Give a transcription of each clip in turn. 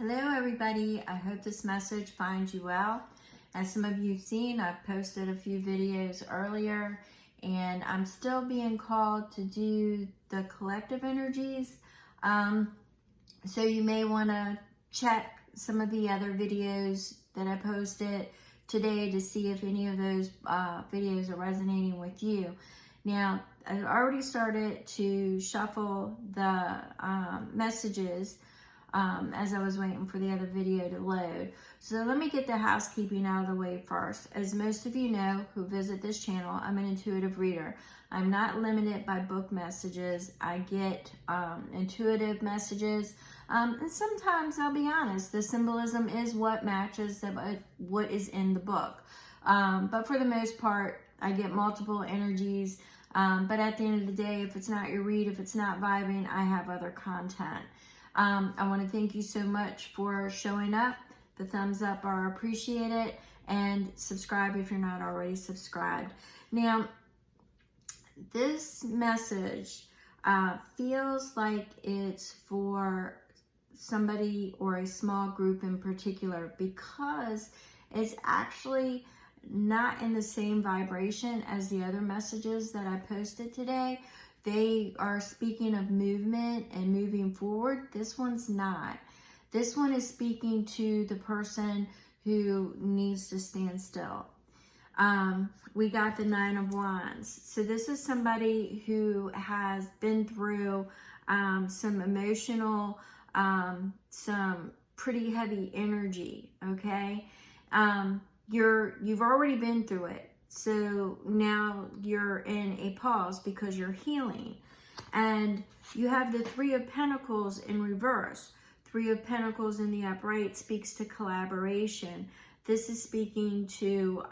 Hello everybody, I hope this message finds you well. As some of you have seen, I've posted a few videos earlier and I'm still being called to do the collective energies. So you may want to check some of the other videos that I posted today to see if any of those videos are resonating with you. Now, I already started to shuffle the messages as I was waiting for the other video to load. So let me get the housekeeping out of the way first. As most of you know who visit this channel, I'm an intuitive reader. I'm not limited by book messages. I get intuitive messages. And sometimes, I'll be honest, the symbolism is what matches what is in the book. But for the most part, I get multiple energies. But at the end of the day, if it's not your read, if it's not vibing, I have other content. I want to thank you so much for showing up. The thumbs up are appreciated, and subscribe if you're not already subscribed. Now, this message feels like it's for somebody or a small group in particular, because it's actually not in the same vibration as the other messages that I posted today. They are speaking of movement and moving forward. This one's not. This one is speaking to the person who needs to stand still. We got the Nine of Wands. So this is somebody who has been through some emotional, some pretty heavy energy, okay? You've already been through it. So now you're in a pause because you're healing. And you have the Three of Pentacles in reverse. Three of Pentacles in the upright speaks to collaboration. This is speaking to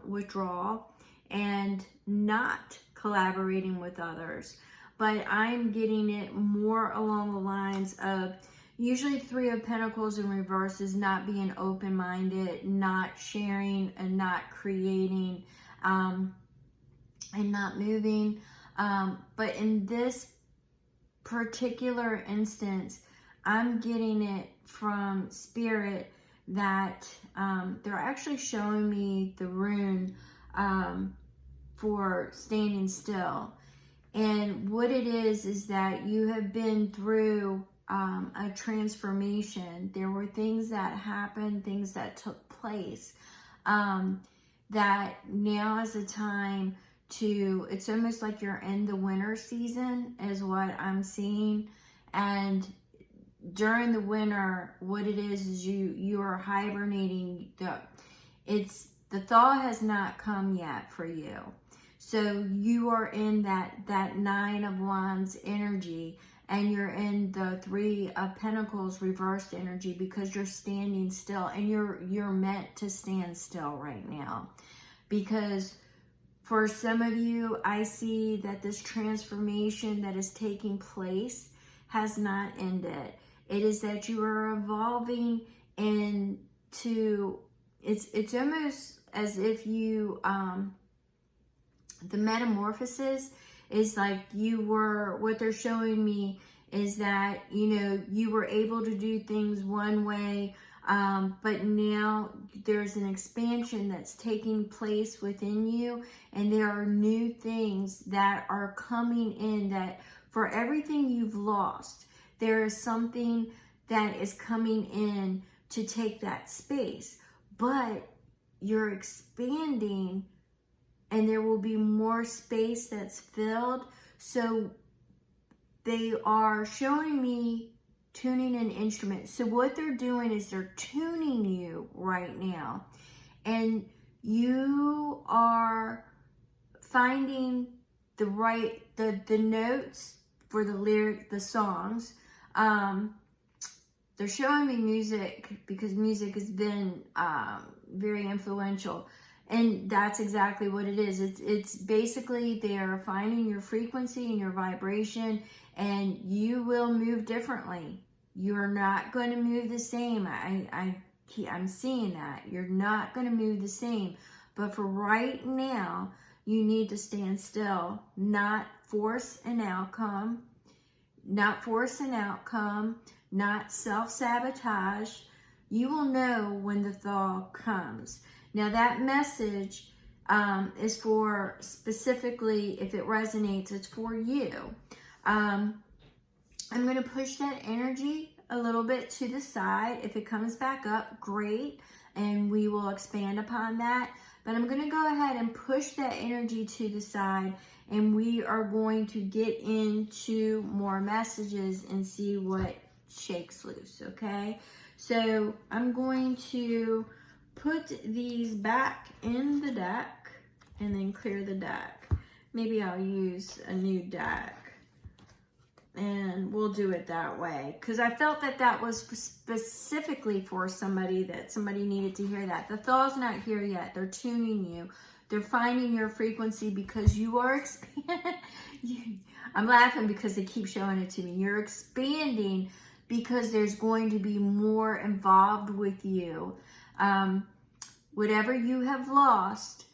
withdrawal and not collaborating with others. But I'm getting it more along the lines of, usually Three of Pentacles in reverse is not being open-minded, not sharing, and not creating, and not moving. But in this particular instance, I'm getting it from Spirit that they're actually showing me the rune for standing still. And what it is that you have been through a transformation. There were things that happened, things that took place, that now is the time to, it's almost like you're in the winter season is what I'm seeing. And during the winter, what it is you are hibernating. The thaw has not come yet for you. So you are in that Nine of Wands energy, and you're in the Three of Pentacles reversed energy because you're standing still, and you're meant to stand still right now. Because for some of you, I see that this transformation that is taking place has not ended. It is that you are evolving into, it's almost as if you, the metamorphosis is like what they're showing me is that, you were able to do things one way, but now there's an expansion that's taking place within you, and there are new things that are coming in, that for everything you've lost, there is something that is coming in to take that space, but you're expanding, and there will be more space that's filled. So they are showing me tuning an instrument. So what they're doing is they're tuning you right now. And you are finding the right, the notes for the lyric, the songs. They're showing me music because music has been very influential. And that's exactly what it is. It's basically they're finding your frequency and your vibration, and you will move differently. You're not going to move the same. I'm seeing that. You're not going to move the same. But for right now, you need to stand still, not force an outcome, not self-sabotage. You will know when the thaw comes. Now that message is for specifically, if it resonates, it's for you. I'm going to push that energy a little bit to the side. If it comes back up, great, and we will expand upon that. But I'm going to go ahead and push that energy to the side, and we are going to get into more messages and see what shakes loose, okay? So I'm going to put these back in the deck and then clear the deck. Maybe I'll use a new deck and we'll do it that way, because I felt that that was specifically for somebody, that somebody needed to hear that. The thaw's not here yet. They're tuning you. They're finding your frequency because you are expanding. I'm laughing because they keep showing it to me. You're expanding because there's going to be more involved with you. Whatever you have lost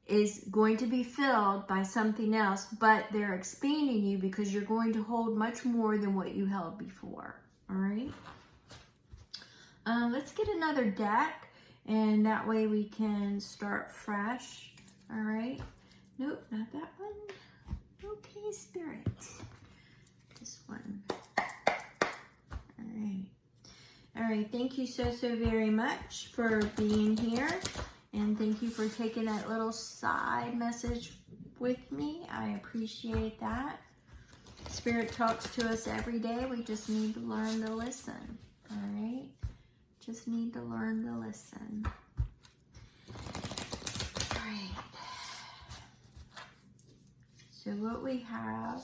is going to be filled by something else, but they're expanding you because you're going to hold much more than what you held before. All right. Let's get another deck, and that way we can start fresh. All right. Nope, not that one. Okay, Spirit. This one. All right. All right. Thank you so very much for being here. And thank you for taking that little side message with me. I appreciate that. Spirit talks to us every day. We just need to learn to listen. All right? Just need to learn to listen. All right. So what we have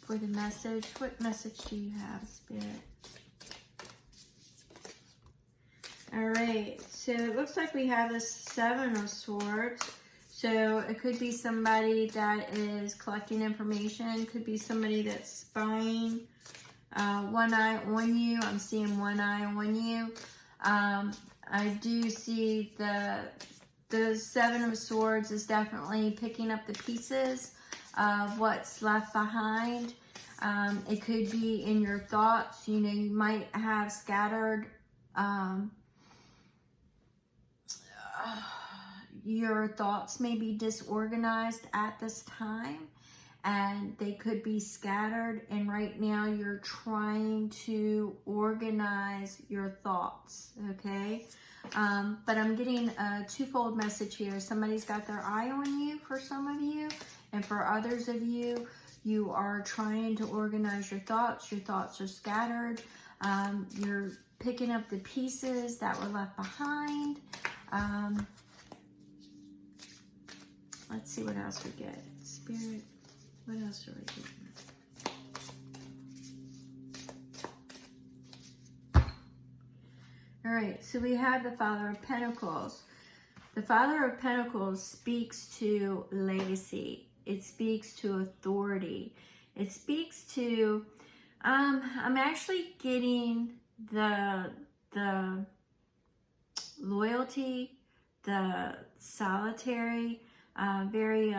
for the message, what message do you have, Spirit? All right, so it looks like we have a 7 of Swords. So it could be somebody that is collecting information. Could be somebody that's spying. One eye on you. I'm seeing one eye on you. I do see the 7 of Swords is definitely picking up the pieces of what's left behind. It could be in your thoughts. You know, you might have scattered your thoughts may be disorganized at this time, and they could be scattered, and right now you're trying to organize your thoughts, okay? But I'm getting a twofold message here. Somebody's got their eye on you for some of you, and for others of you, you are trying to organize your thoughts. Your thoughts are scattered. You're picking up the pieces that were left behind. Let's see what else we get. Spirit, what else are we getting? All right, so we have the Father of Pentacles. The Father of Pentacles speaks to legacy. It speaks to authority. It speaks to, I'm actually getting the loyalty, the solitary, very,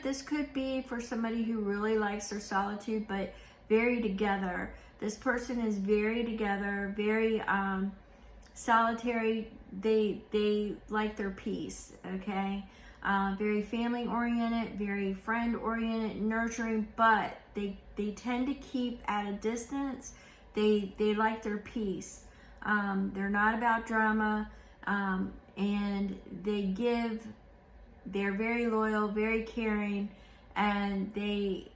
this could be for somebody who really likes their solitude, but very together. This person is very together, very, solitary. They like their peace, okay? Very family oriented, very friend oriented, nurturing, but they tend to keep at a distance. They like their peace. They're not about drama, and they're very loyal, very caring, and they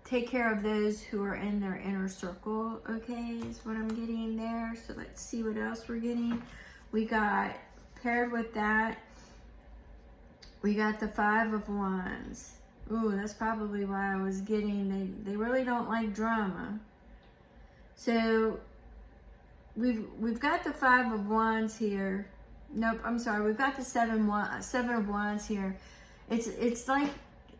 take care of those who are in their inner circle, okay, is what I'm getting there. So let's see what else we're getting. We got, paired with that, we got the 5 of Wands. Ooh, that's probably why I was getting, they really don't like drama. So we've got the 5 of Wands here. Nope, I'm sorry. We've got the 7 of Wands here. It's like,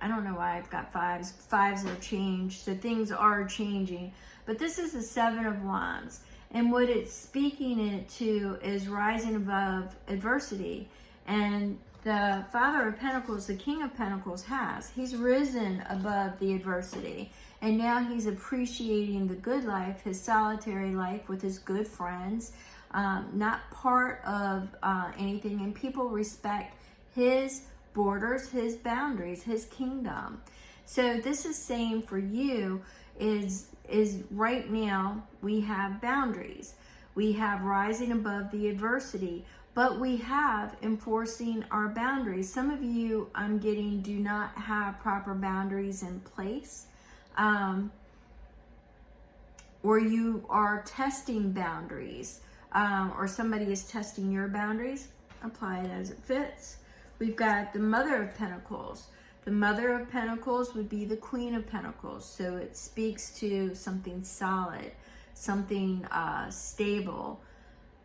I don't know why I've got 5s. 5s are changed, so things are changing. But this is the 7 of Wands. And what it's speaking it to is rising above adversity. And the Father of Pentacles, the King of Pentacles has. He's risen above the adversity. And now he's appreciating the good life, his solitary life with his good friends, not part of anything. And people respect his borders, his boundaries, his kingdom. So this is saying for you is right now we have boundaries. We have rising above the adversity, but we have enforcing our boundaries. Some of you, I'm getting, do not have proper boundaries in place. Or you are testing boundaries, or somebody is testing your boundaries. Apply it as it fits. We've got the Mother of Pentacles. The Mother of Pentacles would be the Queen of Pentacles. So it speaks to something solid, something stable,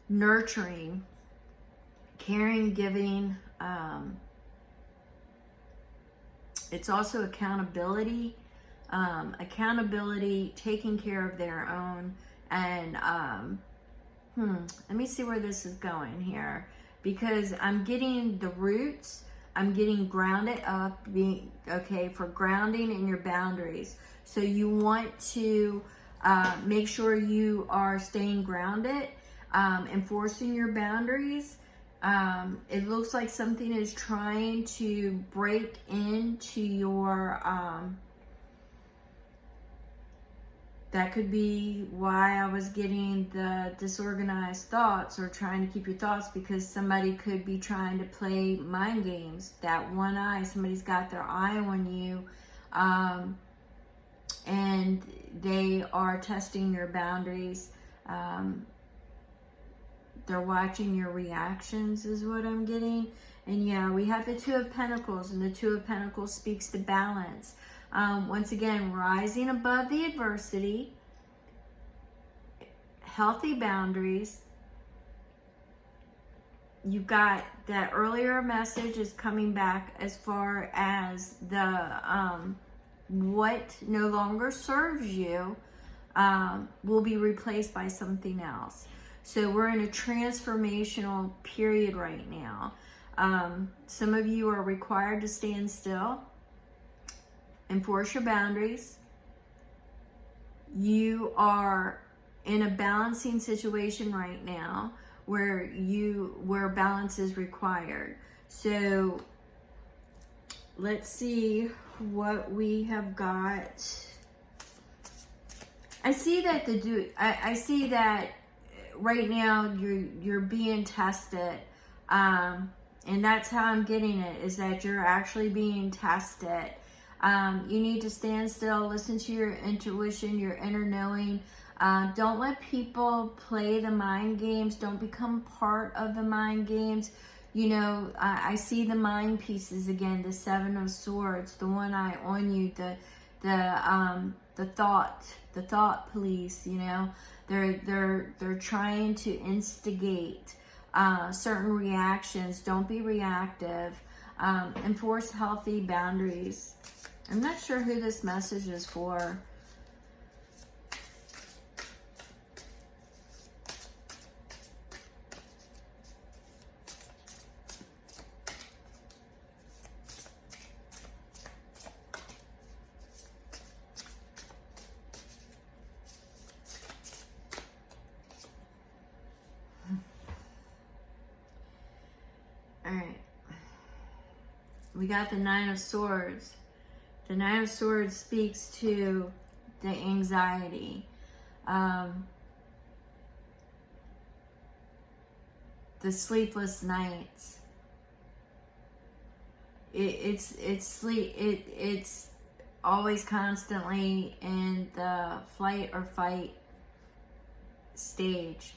nurturing, caring, giving. It's also accountability. Accountability, taking care of their own, and let me see where this is going here, because I'm getting the roots, I'm getting grounded up, being okay for grounding in your boundaries. So you want to make sure you are staying grounded, enforcing your boundaries. It looks like something is trying to break into your that could be why I was getting the disorganized thoughts, or trying to keep your thoughts, because somebody could be trying to play mind games. That one eye, somebody's got their eye on you, and they are testing your boundaries. They're watching your reactions is what I'm getting. And yeah, we have the Two of Pentacles, and the Two of Pentacles speaks to balance. Once again, rising above the adversity, healthy boundaries. You've got that earlier message is coming back as far as the what no longer serves you will be replaced by something else. So we're in a transformational period right now. Some of you are required to stand still, enforce your boundaries. You are in a balancing situation right now where balance is required. So let's see what we have got. I see that I see that right now you're being tested. And that's how I'm getting it, is that you're actually being tested. You need to stand still, listen to your intuition, your inner knowing. Don't let people play the mind games. Don't become part of the mind games. You know, I see the mind pieces again, the Seven of Swords, the one eye on you, the thought police, you know. They're trying to instigate certain reactions. Don't be reactive. Enforce healthy boundaries. I'm not sure who this message is for. All right. We got the Nine of Swords. The Nine of Swords speaks to the anxiety. The sleepless nights. It's always constantly in the flight or fight stage.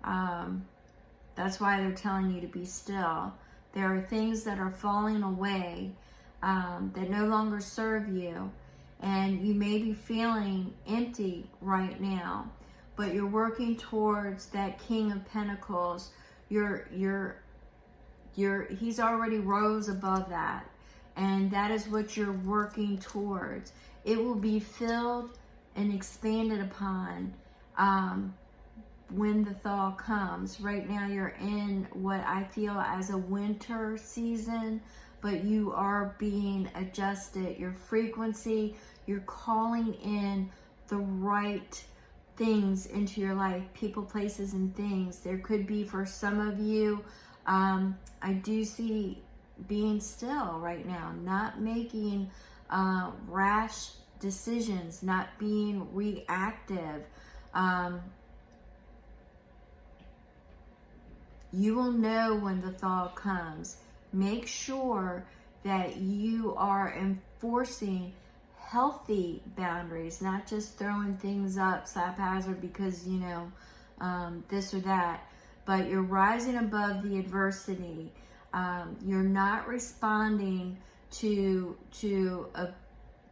That's why they're telling you to be still. There are things that are falling away that no longer serve you, and you may be feeling empty right now, but you're working towards that King of Pentacles. He's already rose above that, and that is what you're working towards. It will be filled and expanded upon when the thaw comes. Right now you're in what I feel as a winter season, but you are being adjusted. Your frequency, you're calling in the right things into your life, people, places, and things. There could be, for some of you, I do see being still right now, not making rash decisions, not being reactive. You will know when the thaw comes. Make sure that you are enforcing healthy boundaries, not just throwing things up haphazard because, you know, this or that, but you're rising above the adversity. You're not responding to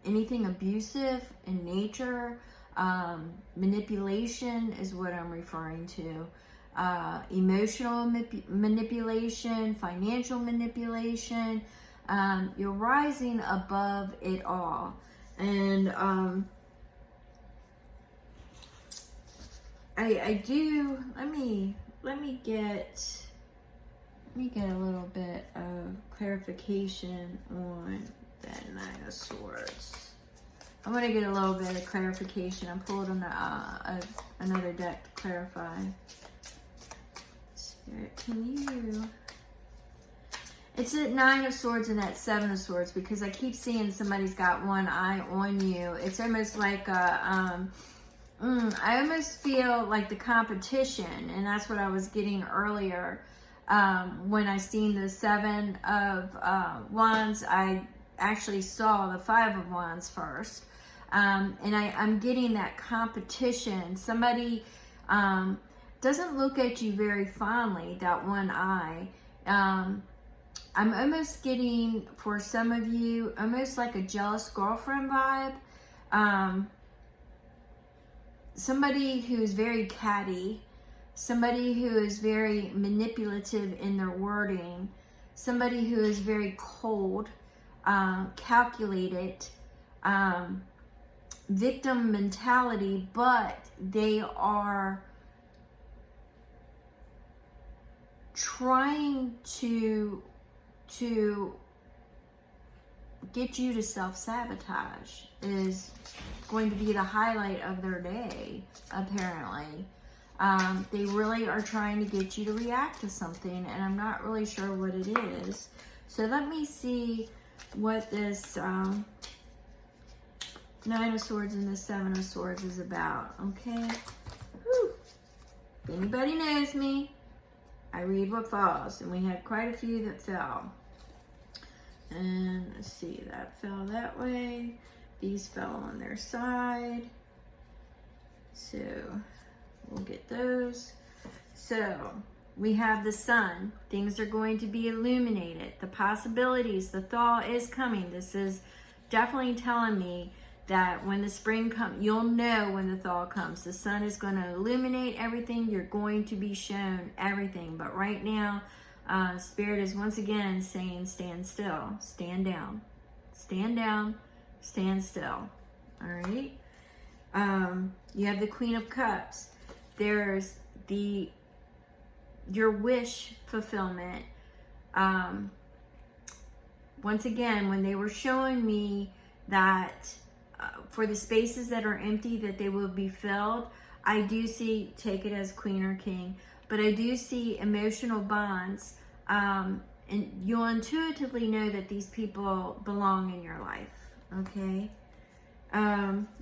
anything abusive in nature. Manipulation is what I'm referring to. Emotional manipulation, financial manipulation. You're rising above it all. And I do, let me get a little bit of clarification on that Nine of Swords. I want to get a little bit of clarification. I'm pulling another deck to clarify. Spirit, can you... It's a Nine of Swords and that Seven of Swords, because I keep seeing somebody's got one eye on you. It's almost like a, I almost feel like the competition, and that's what I was getting earlier. When I seen the Seven of Wands, I actually saw the Five of Wands first. And I'm getting that competition. Somebody doesn't look at you very fondly, that one eye. I'm almost getting, for some of you, almost like a jealous girlfriend vibe. Somebody who is very catty. Somebody who is very manipulative in their wording. Somebody who is very cold, calculated, victim mentality, but they are trying to get you to self-sabotage is going to be the highlight of their day, apparently. They really are trying to get you to react to something, and I'm not really sure what it is. So let me see what this Nine of Swords and the Seven of Swords is about, okay? Whew. If anybody knows me, I read what falls, and we had quite a few that fell. And let's see, that fell that way. These fell on their side. So we'll get those. So we have the sun. Things are going to be illuminated. The possibilities, the thaw is coming. This is definitely telling me that when the spring comes, you'll know when the thaw comes. The sun is going to illuminate everything. You're going to be shown everything. But right now, Spirit is once again saying, stand still, stand down, stand down, stand still. All right. You have the Queen of Cups. There's your wish fulfillment. Once again, when they were showing me that for the spaces that are empty, that they will be filled, I do see, take it as Queen or King, but I do see emotional bonds, and you'll intuitively know that these people belong in your life, okay?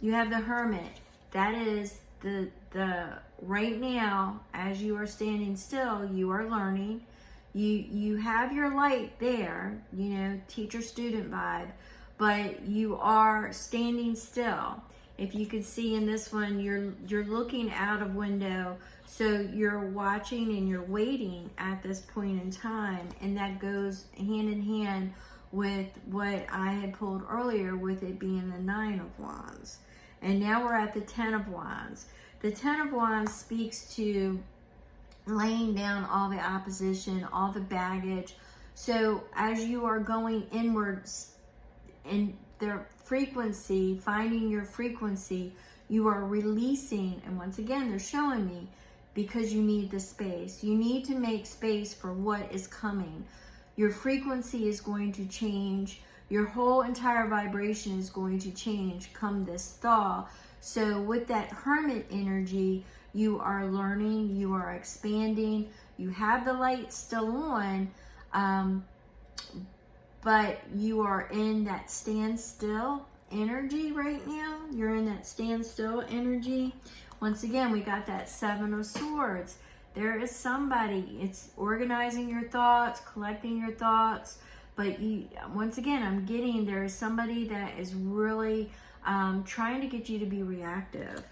You have the Hermit. That is the right now, as you are standing still, you are learning. You have your light there, you know, teacher-student vibe, but you are standing still. If you could see in this one, you're looking out of window, so you're watching and you're waiting at this point in time, and that goes hand in hand with what I had pulled earlier, with it being the Nine of Wands. And now we're at the Ten of Wands. The Ten of Wands speaks to laying down all the opposition, all the baggage. So as you are going inwards in their frequency, finding your frequency, you are releasing, and once again, they're showing me because you need the space. You need to make space for what is coming. Your frequency is going to change. Your whole entire vibration is going to change come this thaw. So with that Hermit energy, you are learning, you are expanding, you have the light still on, but you are in that standstill energy right now. You're in that standstill energy. Once again, we got that Seven of Swords. There is somebody, it's organizing your thoughts, collecting your thoughts, but once again, I'm getting there is somebody that is really trying to get you to be reactive.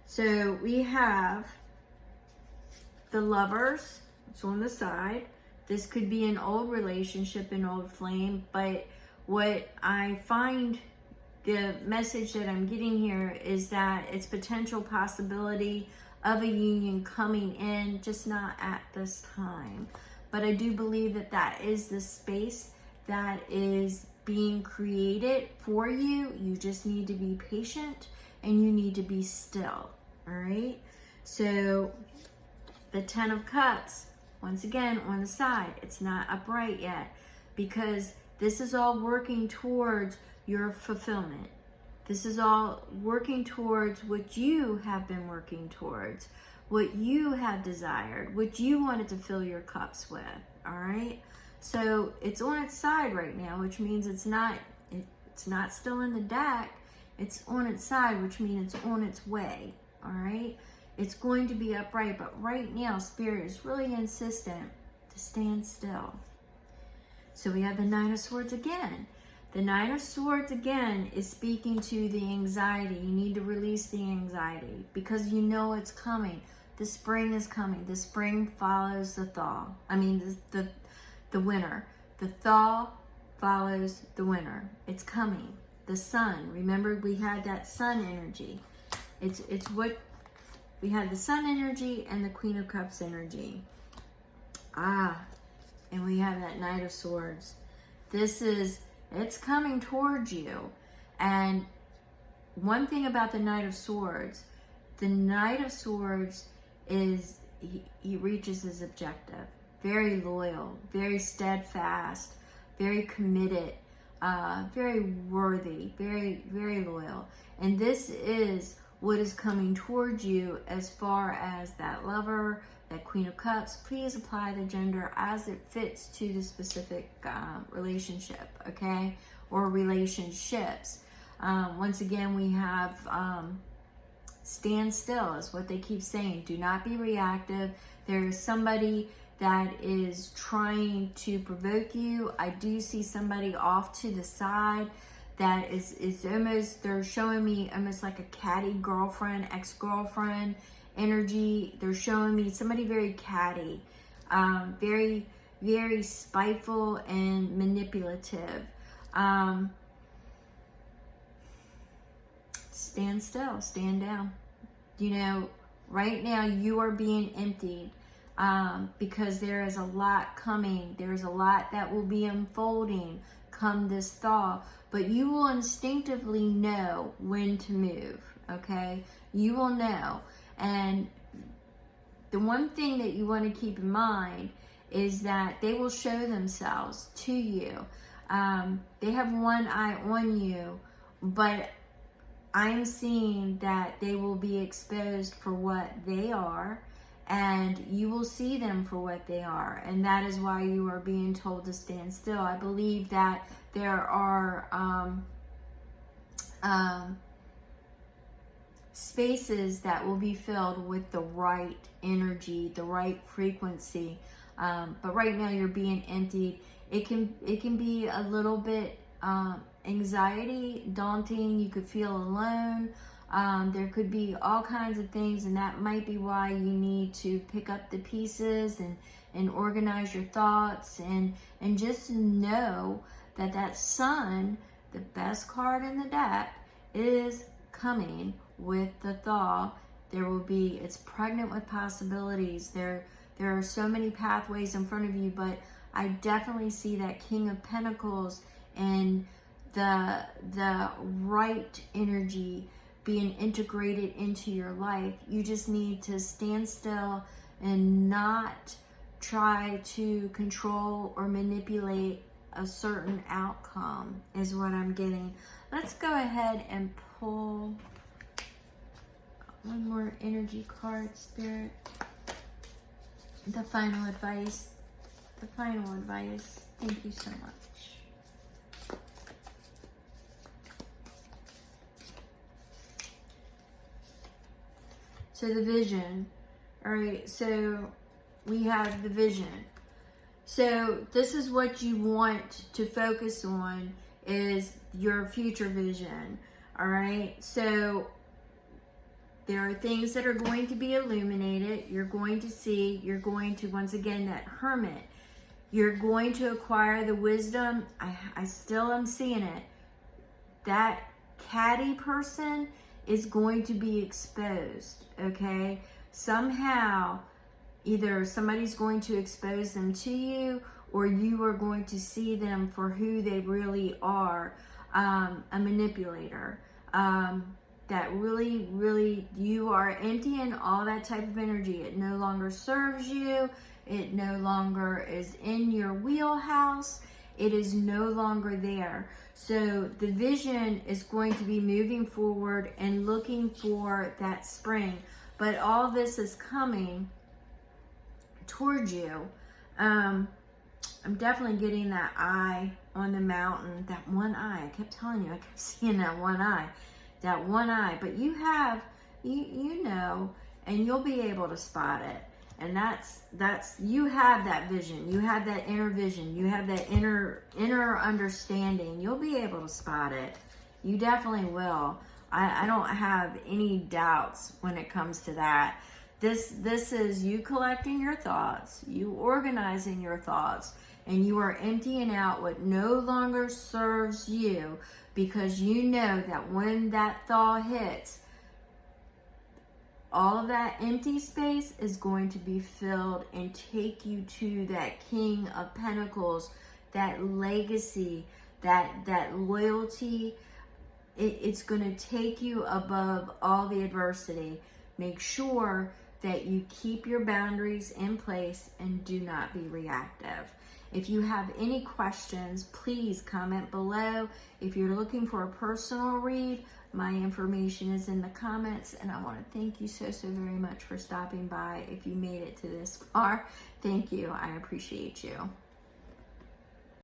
So we have the Lovers, it's on the side. This could be an old relationship, an old flame, but what I find, the message that I'm getting here is that it's potential possibility of a union coming in, just not at this time. But I do believe that that is the space that is being created for you. You just need to be patient and you need to be still, all right? So the Ten of Cups, once again, on the side, it's not upright yet because this is all working towards your fulfillment. This is all working towards what you have been working towards, what you have desired, what you wanted to fill your cups with, all right? So it's on its side right now, which means it's not still in the deck. It's on its side, which means it's on its way, all right? It's going to be upright, but right now, Spirit is really insistent to stand still. So we have the Nine of Swords again. The Nine of Swords again is speaking to the anxiety. You need to release the anxiety because you know it's coming. The spring is coming. The spring follows the thaw. I mean, the winter. The thaw follows the winter. It's coming. The sun. Remember, we had that sun energy. It's what we had, the sun energy and the Queen of Cups energy. And we have that Knight of Swords. It's coming towards you. And one thing about the Knight of Swords, the Knight of Swords is, he reaches his objective. Very loyal, very steadfast, very committed, very worthy, very, very loyal. And this is what is coming towards you as far as that Lover, that Queen of Cups. Please apply the gender as it fits to the specific relationship, okay? Or relationships. Once again, we have stand still is what they keep saying. Do not be reactive. There is somebody that is trying to provoke you. I do see somebody off to the side that is almost, they're showing me almost like a catty girlfriend, ex-girlfriend energy. They're showing me somebody very catty, very, very spiteful and manipulative. Stand still, stand down. You know, right now you are being emptied because there is a lot coming. There's a lot that will be unfolding come this thaw, but you will instinctively know when to move, okay? You will know. And the one thing that you want to keep in mind is that they will show themselves to you. They have one eye on you, but I'm seeing that they will be exposed for what they are, and you will see them for what they are. And that is why you are being told to stand still. I believe that there are spaces that will be filled with the right energy, the right frequency. But right now you're being emptied. It can be a little bit anxiety, daunting. You could feel alone. There could be all kinds of things, and that might be why you need to pick up the pieces and organize your thoughts and just know that that Sun, the best card in the deck, is coming with the thaw. There will be, it's pregnant with possibilities. There are so many pathways in front of you, but I definitely see that King of Pentacles and the right energy, being integrated into your life. You just need to stand still and not try to control or manipulate a certain outcome is what I'm getting. Let's go ahead and pull one more energy card, Spirit. The final advice. The final advice. Thank you so much. So the vision. All right, so we have the vision. So this is what you want to focus on, is your future vision. All right, so there are things that are going to be illuminated. You're going to see, you're going to, once again, that hermit, you're going to acquire the wisdom. I still am seeing it. That catty person is going to be exposed, okay? Somehow, either somebody's going to expose them to you, or you are going to see them for who they really are, a manipulator. That really, you are emptying all that type of energy. It no longer serves you. It no longer is in your wheelhouse. It is no longer there. So the vision is going to be moving forward and looking for that spring. But all this is coming towards you. I'm definitely getting that eye on the mountain, that one eye. I kept telling you, I kept seeing that one eye. That one eye. But you have, you know, and you'll be able to spot it. And that's you have that vision. You have that inner vision. You have that inner understanding. You'll be able to spot it. You definitely will. I don't have any doubts when it comes to that. This is you collecting your thoughts, you organizing your thoughts, and you are emptying out what no longer serves you, because you know that when that thaw hits, all of that empty space is going to be filled and take you to that King of Pentacles, that legacy, that loyalty. It's going to take you above all the adversity. Make sure that you keep your boundaries in place and do not be reactive. If you have any questions, please comment below. If you're looking for a personal read, my information is in the comments, and I want to thank you so very much for stopping by. If you made it to this far, thank you. I appreciate you.